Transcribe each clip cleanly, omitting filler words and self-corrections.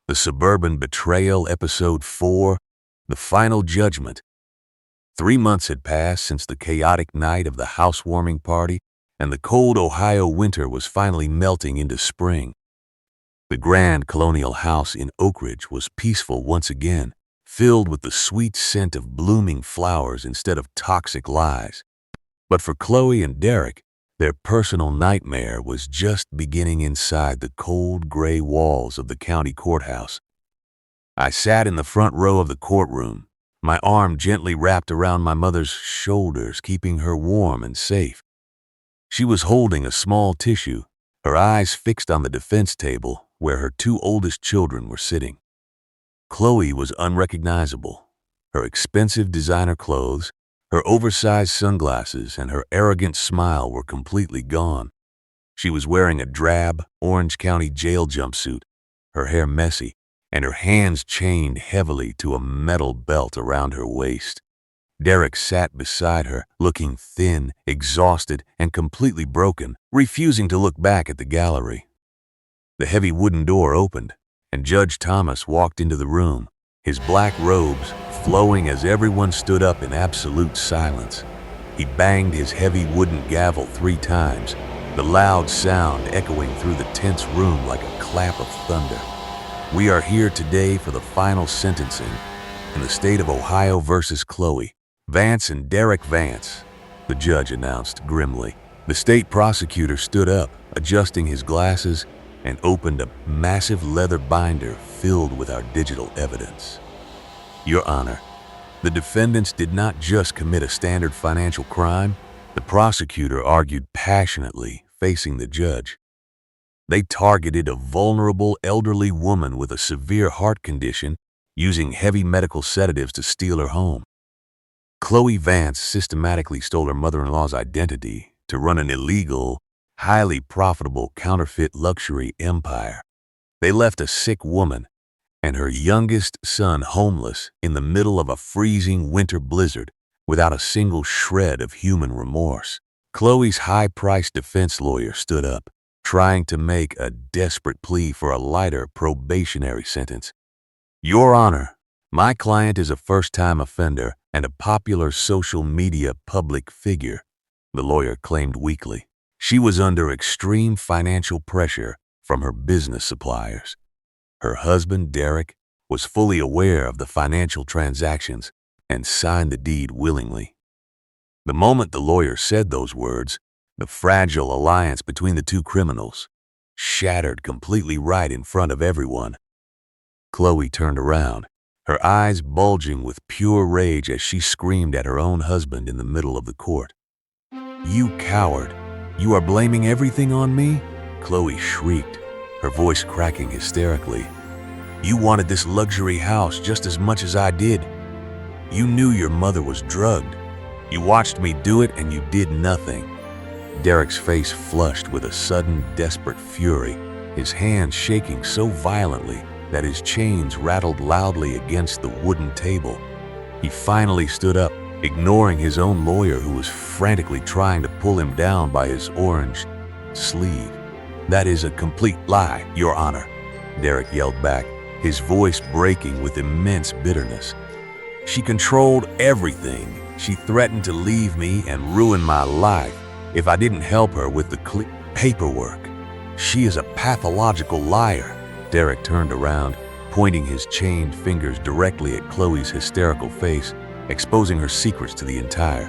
The Suburban Betrayal, Episode 4, The Final Judgment. 3 months had passed since the chaotic night of the housewarming party, and the cold Ohio winter was finally melting into spring. The grand colonial house in Oak Ridge was peaceful once again, filled with the sweet scent of blooming flowers instead of toxic lies. But for Chloe and Derek, their personal nightmare was just beginning inside the cold gray walls of the county courthouse. I sat in the front row of the courtroom, my arm gently wrapped around my mother's shoulders, keeping her warm and safe. She was holding a small tissue, her eyes fixed on the defense table where her 2 oldest children were sitting. Chloe was unrecognizable. Her expensive designer clothes, her oversized sunglasses, and her arrogant smile were completely gone. She was wearing a drab Orange County jail jumpsuit, her hair messy, and her hands chained heavily to a metal belt around her waist. Derek sat beside her, looking thin, exhausted, and completely broken, refusing to look back at the gallery. The heavy wooden door opened, and Judge Thomas walked into the room, his black robes flowing as everyone stood up in absolute silence. He banged his heavy wooden gavel 3 times, the loud sound echoing through the tense room like a clap of thunder. "We are here today for the final sentencing in the state of Ohio versus Chloe, Vance and Derek Vance," the judge announced grimly. The state prosecutor stood up, adjusting his glasses, and opened a massive leather binder filled with our digital evidence. "Your Honor, the defendants did not just commit a standard financial crime," the prosecutor argued passionately, facing the judge. "They targeted a vulnerable elderly woman with a severe heart condition, using heavy medical sedatives to steal her home. Chloe Vance systematically stole her mother-in-law's identity to run an illegal, highly profitable counterfeit luxury empire. They left a sick woman and her youngest son homeless in the middle of a freezing winter blizzard without a single shred of human remorse." Chloe's high-priced defense lawyer stood up, trying to make a desperate plea for a lighter probationary sentence. "Your Honor, my client is a first-time offender and a popular social media public figure," the lawyer claimed weakly. "She was under extreme financial pressure from her business suppliers. Her husband, Derek, was fully aware of the financial transactions and signed the deed willingly." The moment the lawyer said those words, the fragile alliance between the 2 criminals shattered completely right in front of everyone. Chloe turned around, her eyes bulging with pure rage as she screamed at her own husband in the middle of the court. "You coward! You are blaming everything on me?" Chloe shrieked, her voice cracking hysterically. "You wanted this luxury house just as much as I did. You knew your mother was drugged. You watched me do it and you did nothing." Derek's face flushed with a sudden, desperate fury, his hands shaking so violently that his chains rattled loudly against the wooden table. He finally stood up, ignoring his own lawyer who was frantically trying to pull him down by his orange sleeve. "That is a complete lie, Your Honor," Derek yelled back, his voice breaking with immense bitterness. "She controlled everything. She threatened to leave me and ruin my life if I didn't help her with the paperwork. She is a pathological liar." Derek turned around, pointing his chained fingers directly at Chloe's hysterical face, exposing her secrets to the entire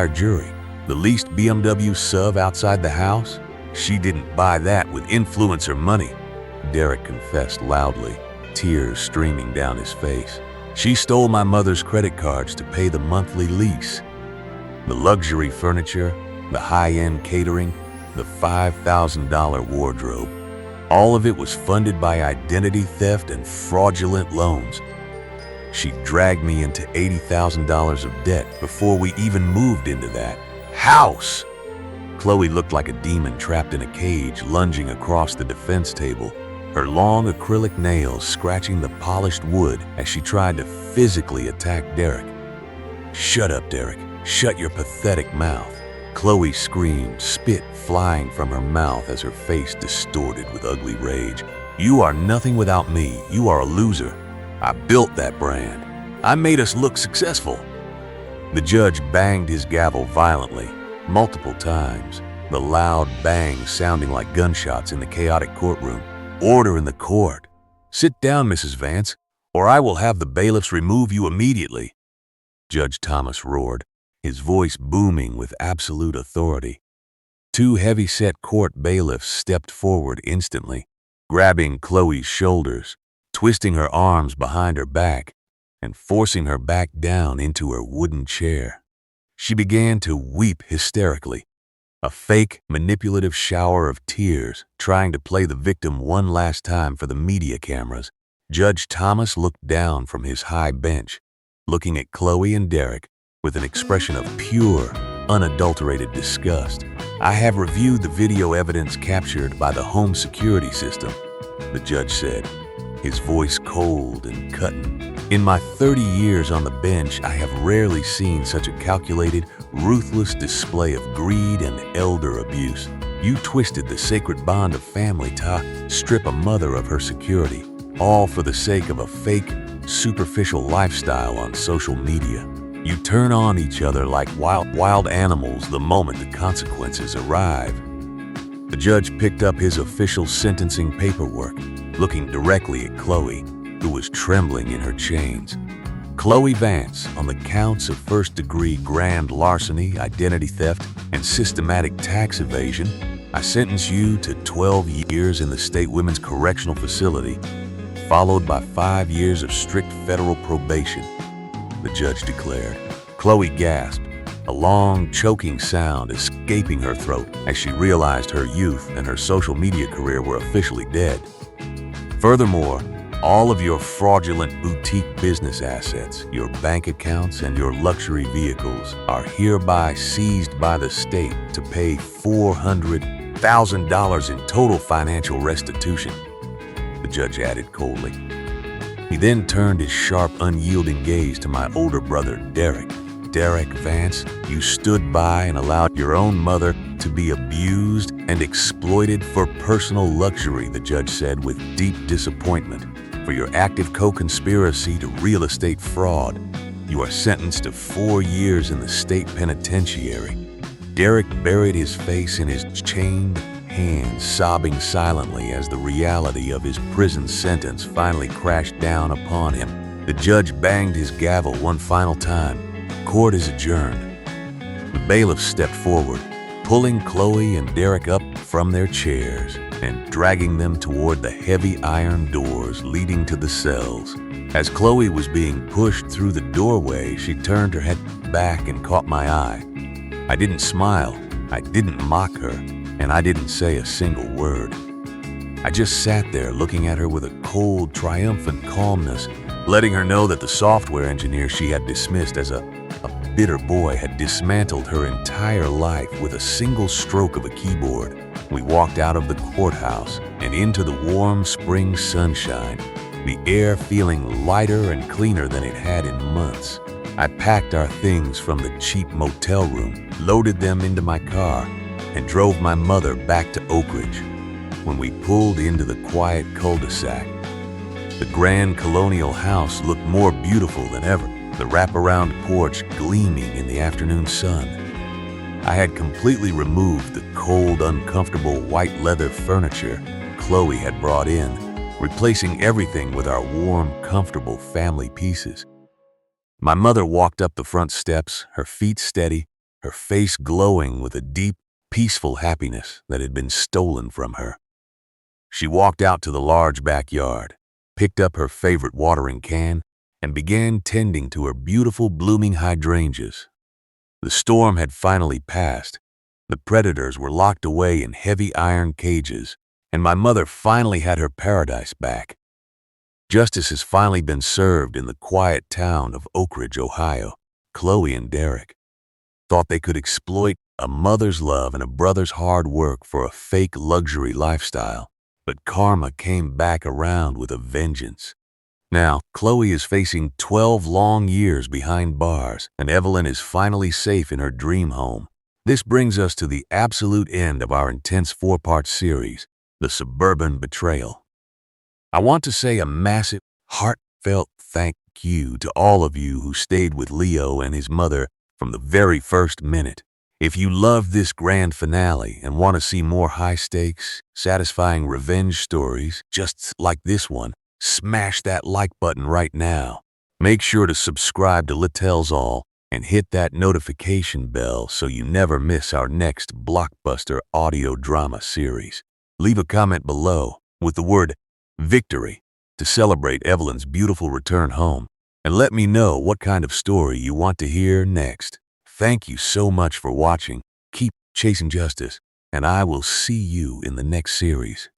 jury. The leased BMW SUV outside the house? She didn't buy that with influencer money, Derek confessed loudly, tears streaming down his face. "She stole my mother's credit cards to pay the monthly lease. The luxury furniture, the high-end catering, the $5,000 wardrobe. All of it was funded by identity theft and fraudulent loans. She dragged me into $80,000 of debt before we even moved into that house." Chloe looked like a demon trapped in a cage, lunging across the defense table, her long acrylic nails scratching the polished wood as she tried to physically attack Derek. "Shut up, Derek. Shut your pathetic mouth." Chloe screamed, spit flying from her mouth as her face distorted with ugly rage. You are nothing without me. You are a loser. I built that brand. I made us look successful." The judge banged his gavel violently, multiple times, the loud bangs sounding like gunshots in the chaotic courtroom. "Order in the court. Sit down, Mrs. Vance, or I will have the bailiffs remove you immediately," Judge Thomas roared, his voice booming with absolute authority. Two heavy-set court bailiffs stepped forward instantly, grabbing Chloe's shoulders, twisting her arms behind her back, and forcing her back down into her wooden chair. She began to weep hysterically, a fake, manipulative shower of tears, trying to play the victim one last time for the media cameras. Judge Thomas looked down from his high bench, looking at Chloe and Derek with an expression of pure, unadulterated disgust. "I have reviewed the video evidence captured by the home security system," the judge said, his voice cold and cutting. "In my 30 years on the bench, I have rarely seen such a calculated, ruthless display of greed and elder abuse. You twisted the sacred bond of family to strip a mother of her security, all for the sake of a fake, superficial lifestyle on social media. You turn on each other like wild animals the moment the consequences arrive." The judge picked up his official sentencing paperwork, looking directly at Chloe, who was trembling in her chains. "Chloe Vance, on the counts of first-degree grand larceny, identity theft, and systematic tax evasion, I sentence you to 12 years in the State Women's Correctional Facility, followed by 5 years of strict federal probation," the judge declared. Chloe gasped, a long, choking sound escaping her throat as she realized her youth and her social media career were officially dead. "Furthermore, all of your fraudulent boutique business assets, your bank accounts, and your luxury vehicles are hereby seized by the state to pay $400,000 in total financial restitution," the judge added coldly. He then turned his sharp, unyielding gaze to my older brother, Derek. "Derek Vance, you stood by and allowed your own mother to be abused and exploited for personal luxury," the judge said with deep disappointment. "For your active co-conspiracy to real estate fraud, you are sentenced to 4 years in the state penitentiary." Derek buried his face in his chained hands, sobbing silently as the reality of his prison sentence finally crashed down upon him. The judge banged his gavel one final time. "Court is adjourned." The bailiff stepped forward, pulling Chloe and Derek up from their chairs and dragging them toward the heavy iron doors leading to the cells. As Chloe was being pushed through the doorway, she turned her head back and caught my eye. I didn't smile, I didn't mock her, and I didn't say a single word. I just sat there looking at her with a cold, triumphant calmness, letting her know that the software engineer she had dismissed as a bitter boy had dismantled her entire life with a single stroke of a keyboard. We walked out of the courthouse and into the warm spring sunshine, the air feeling lighter and cleaner than it had in months. I packed our things from the cheap motel room, loaded them into my car, and drove my mother back to Oak Ridge. When we pulled into the quiet cul-de-sac, the grand colonial house looked more beautiful than ever, the wraparound porch gleaming in the afternoon sun. I had completely removed the cold, uncomfortable white leather furniture Chloe had brought in, replacing everything with our warm, comfortable family pieces. My mother walked up the front steps, her feet steady, her face glowing with a deep, peaceful happiness that had been stolen from her. She walked out to the large backyard, picked up her favorite watering can, and began tending to her beautiful blooming hydrangeas. The storm had finally passed. The predators were locked away in heavy iron cages, and my mother finally had her paradise back. Justice has finally been served in the quiet town of Oak Ridge, Ohio. Chloe and Derek thought they could exploit a mother's love and a brother's hard work for a fake luxury lifestyle, but karma came back around with a vengeance. Now, Chloe is facing 12 long years behind bars, and Evelyn is finally safe in her dream home. This brings us to the absolute end of our intense 4-part series, The Suburban Betrayal. I want to say a massive, heartfelt thank you to all of you who stayed with Leo and his mother from the very first minute. If you love this grand finale and want to see more high-stakes, satisfying revenge stories just like this one, smash that like button right now. Make sure to subscribe to Littell's All and hit that notification bell so you never miss our next blockbuster audio drama series. Leave a comment below with the word victory to celebrate Evelyn's beautiful return home, and let me know what kind of story you want to hear next. Thank you so much for watching. Keep chasing justice, and I will see you in the next series.